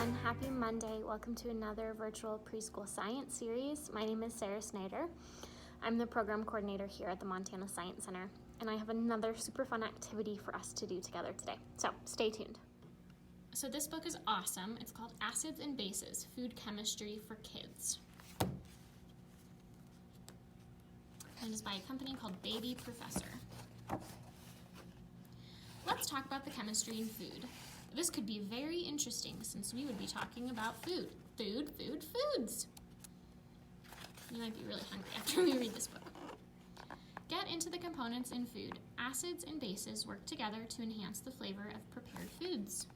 everyone. Happy Monday. Welcome to another virtual preschool science series. My name is Sarah Snyder. I'm the program coordinator here at the Montana Science Center, and I have another super fun activity for us to do together today. So stay tuned. So this book is awesome. It's called Acids and Bases, Food Chemistry for Kids. And it is by a company called Baby Professor. Let's talk about the chemistry in food. This could be very interesting since we would be talking about food. Foods. You might be really hungry after we read this book. Get into the components in food. Acids and bases work together to enhance the flavor of prepared foods.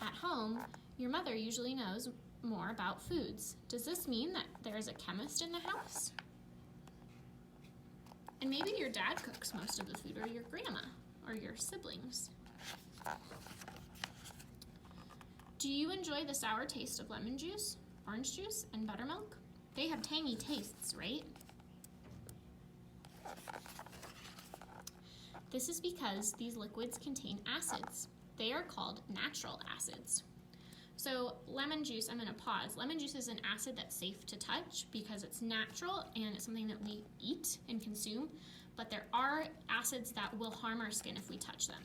At home, your mother usually knows more about foods. Does this mean that there is a chemist in the house? And maybe your dad cooks most of the food, or your grandma, or your siblings. Do you enjoy the sour taste of lemon juice, orange juice, and buttermilk? They have tangy tastes, right? This is because these liquids contain acids. They are called natural acids. So lemon juice, I'm going to pause. Lemon juice is an acid that's safe to touch because it's natural and it's something that we eat and consume, but there are acids that will harm our skin if we touch them.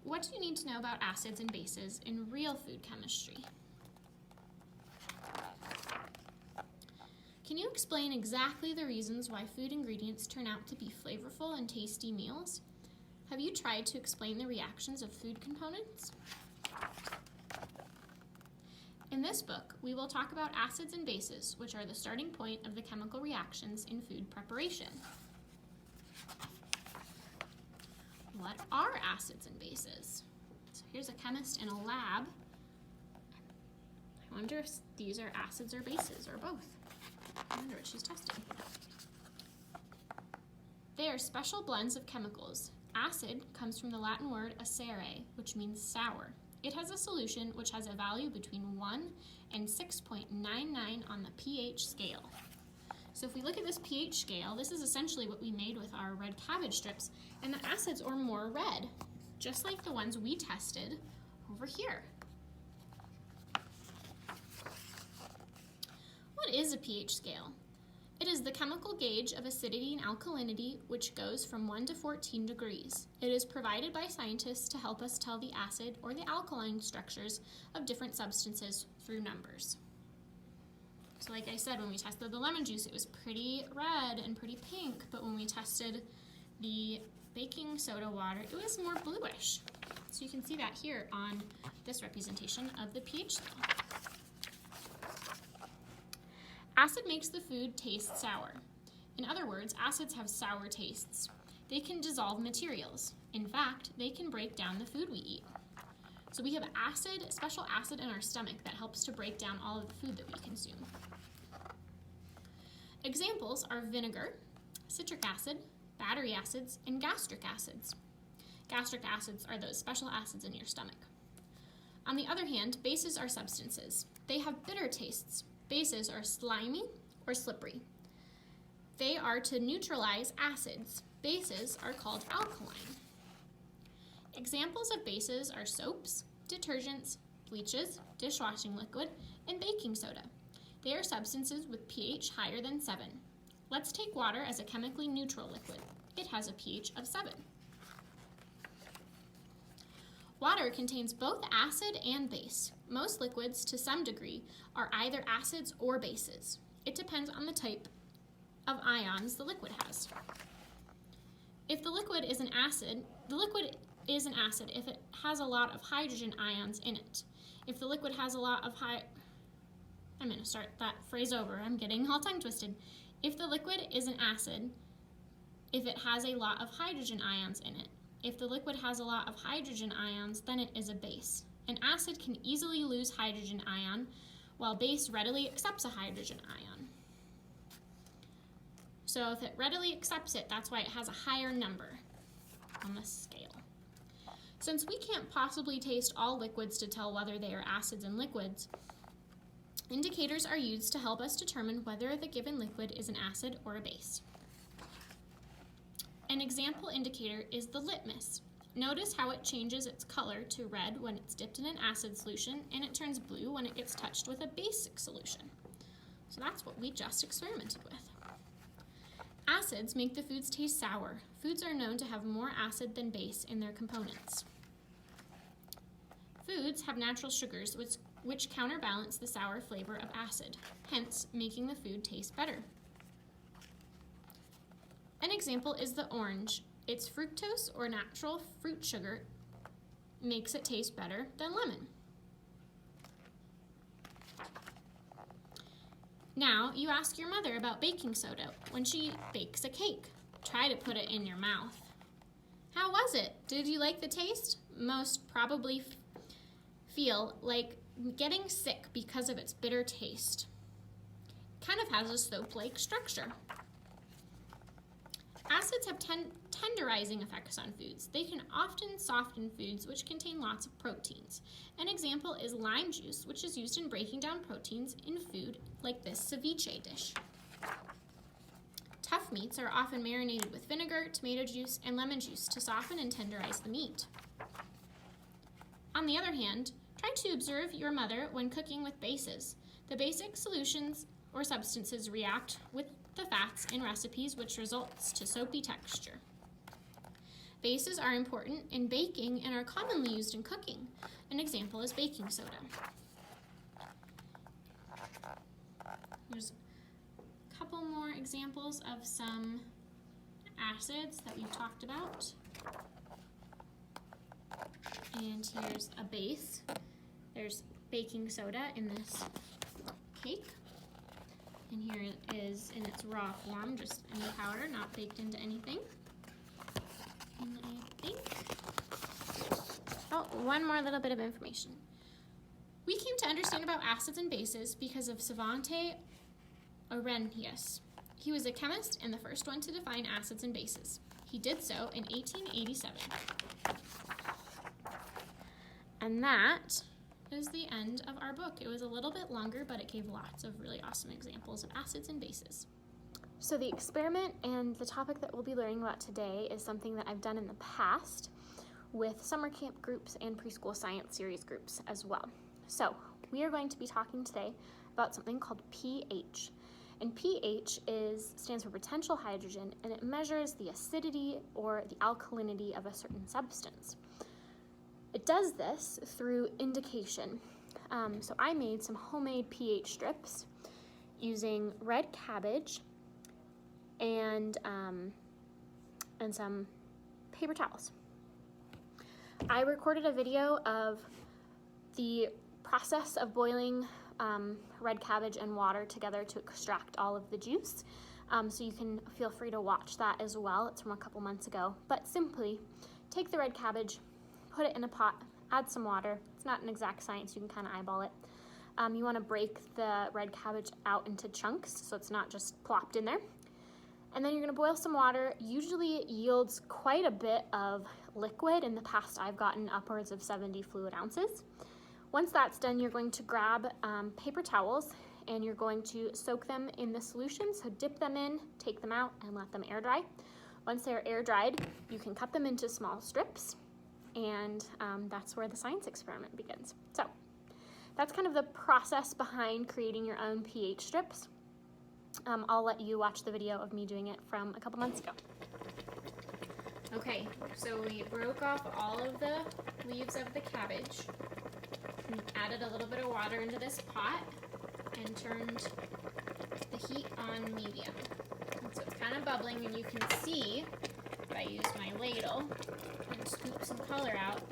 What do you need to know about acids and bases in real food chemistry? Can you explain exactly the reasons why food ingredients turn out to be flavorful and tasty meals? Have you tried to explain the reactions of food components? In this book, we will talk about acids and bases, which are the starting point of the chemical reactions in food preparation. What are acids and bases? So here's a chemist in a lab. I wonder if these are acids or bases, or both. I wonder what she's testing. They are special blends of chemicals. Acid comes from the Latin word acere, which means sour. It has a solution which has a value between 1 and 6.99 on the pH scale. So if we look at this pH scale, this is essentially what we made with our red cabbage strips, and the acids are more red, just like the ones we tested over here. What is a pH scale? It is the chemical gauge of acidity and alkalinity, which goes from 1 to 14 degrees. It is provided by scientists to help us tell the acid or the alkaline structures of different substances through numbers. So like I said, when we tested the lemon juice, it was pretty red and pretty pink, but when we tested the baking soda water, it was more bluish. So you can see that here on this representation of the pH scale. Acid makes the food taste sour. In other words, acids have sour tastes. They can dissolve materials. In fact, they can break down the food we eat. So we have acid, special acid in our stomach that helps to break down all of the food that we consume. Examples are vinegar, citric acid, battery acids, and gastric acids. Gastric acids are those special acids in your stomach. On the other hand, bases are substances. They have bitter tastes. Bases are slimy or slippery. They are to neutralize acids. Bases are called alkaline. Examples of bases are soaps, detergents, bleaches, dishwashing liquid, and baking soda. They are substances with pH higher than 7. Let's take water as a chemically neutral liquid. It has a pH of 7. Water contains both acid and base. Most liquids, to some degree, are either acids or bases. It depends on the type of ions the liquid has. If the liquid is an acid, if it has a lot of hydrogen ions in it. If the liquid has a lot of I'm going to start that phrase over. I'm getting all tongue twisted. If the liquid is an acid, if it has a lot of hydrogen ions in it. If the liquid has a lot of hydrogen ions, then it is a base. An acid can easily lose hydrogen ion, while base readily accepts a hydrogen ion. So if it readily accepts it, that's why it has a higher number on the scale. Since we can't possibly taste all liquids to tell whether they are acids and liquids, indicators are used to help us determine whether the given liquid is an acid or a base. An example indicator is the litmus. Notice how it changes its color to red when it's dipped in an acid solution, and it turns blue when it gets touched with a basic solution. So that's what we just experimented with. Acids make the foods taste sour. Foods are known to have more acid than base in their components. Foods have natural sugars which counterbalance the sour flavor of acid, hence making the food taste better. An example is the orange. Its fructose or natural fruit sugar makes it taste better than lemon. Now you ask your mother about baking soda when she bakes a cake. Try to put it in your mouth. How was it? Did you like the taste? Most probably feel like getting sick because of its bitter taste. Kind of has a soap-like structure. Acids have tenderizing effects on foods. They can often soften foods which contain lots of proteins. An example is lime juice, which is used in breaking down proteins in food like this ceviche dish. Tough meats are often marinated with vinegar, tomato juice, and lemon juice to soften and tenderize the meat. On the other hand, try to observe your mother when cooking with bases. The basic solutions or substances react with the fats in recipes, which results to soapy texture. Bases are important in baking and are commonly used in cooking. An example is baking soda. There's a couple more examples of some acids that we've talked about. And here's a base. There's baking soda in this cake. And here it is in its raw form, just in the powder, not baked into anything. And I think, one more little bit of information. We came to understand about acids and bases because of Svante Arrhenius. He was a chemist and the first one to define acids and bases. He did so in 1887. And that is the end of our book. It was a little bit longer, but it gave lots of really awesome examples of acids and bases. So the experiment and the topic that we'll be learning about today is something that I've done in the past with summer camp groups and preschool science series groups as well. So we are going to be talking today about something called pH. And pH stands for potential hydrogen, and it measures the acidity or the alkalinity of a certain substance. It does this through indication. So I made some homemade pH strips using red cabbage and some paper towels. I recorded a video of the process of boiling red cabbage and water together to extract all of the juice. So you can feel free to watch that as well. It's from a couple months ago. But simply take the red cabbage, put it in a pot, add some water. It's not an exact science, you can kind of eyeball it. You want to break the red cabbage out into chunks so it's not just plopped in there. And then you're going to boil some water. Usually it yields quite a bit of liquid. In the past I've gotten upwards of 70 fluid ounces. Once that's done, you're going to grab paper towels and you're going to soak them in the solution. So dip them in, take them out, and let them air dry. Once they're air dried, you can cut them into small strips. And that's where the science experiment begins. So that's kind of the process behind creating your own pH strips. I'll let you watch the video of me doing it from a couple months ago. Okay, so we broke off all of the leaves of the cabbage. We added a little bit of water into this pot and turned the heat on medium. And so it's kind of bubbling, and you can see, if I use my ladle and scoop some color out,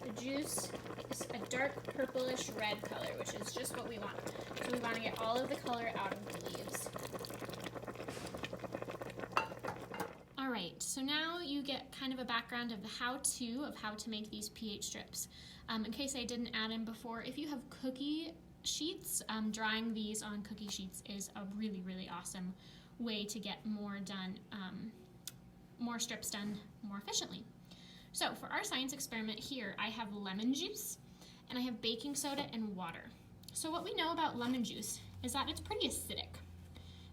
the juice is a dark purplish red color, which is just what we want. So we want to get all of the color out of the leaves. Alright, so now you get kind of a background of the how-to of how to make these pH strips. In case I didn't add in before, if you have cookie sheets, drying these on cookie sheets is a really, really awesome way to get more done, more strips done more efficiently. So for our science experiment here, I have lemon juice and I have baking soda and water. So what we know about lemon juice is that it's pretty acidic,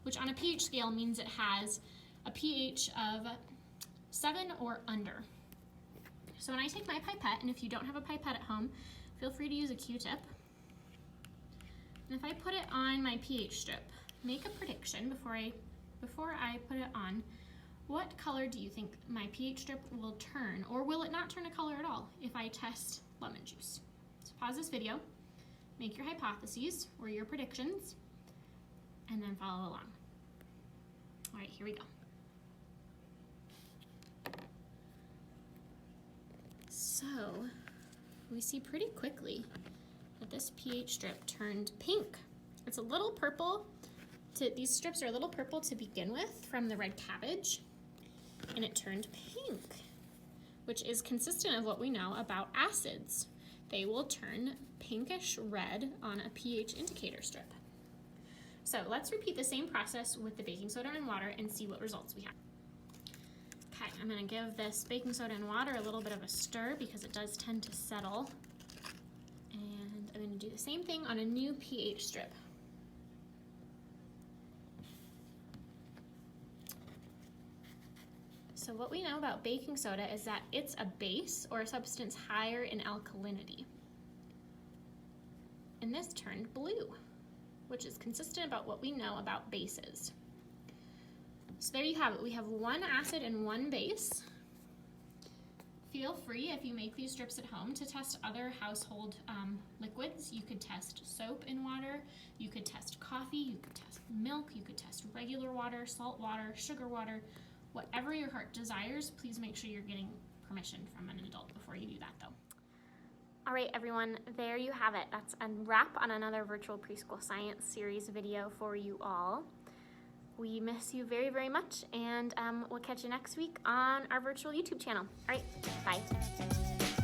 which on a pH scale means it has a pH of 7 or under. So when I take my pipette, and if you don't have a pipette at home, feel free to use a Q-tip. And if I put it on my pH strip, make a prediction before I put it on. What color do you think my pH strip will turn, or will it not turn a color at all if I test lemon juice? So pause this video, make your hypotheses or your predictions, and then follow along. All right, here we go. So we see pretty quickly that this pH strip turned pink. It's a little purple. These strips are a little purple to begin with from the red cabbage, and it turned pink, which is consistent of what we know about acids. They will turn pinkish red on a pH indicator strip. So let's repeat the same process with the baking soda and water and see what results we have. Okay, I'm gonna give this baking soda and water a little bit of a stir because it does tend to settle. And I'm gonna do the same thing on a new pH strip. So what we know about baking soda is that it's a base or a substance higher in alkalinity. And this turned blue, which is consistent about what we know about bases. So there you have it. We have one acid and one base. Feel free, if you make these strips at home, to test other household liquids. You could test soap in water, you could test coffee, you could test milk, you could test regular water, salt water, sugar water. Whatever your heart desires, please make sure you're getting permission from an adult before you do that, though. All right, everyone, there you have it. That's a wrap on another Virtual Preschool Science Series video for you all. We miss you very, very much, and we'll catch you next week on our virtual YouTube channel. All right, bye.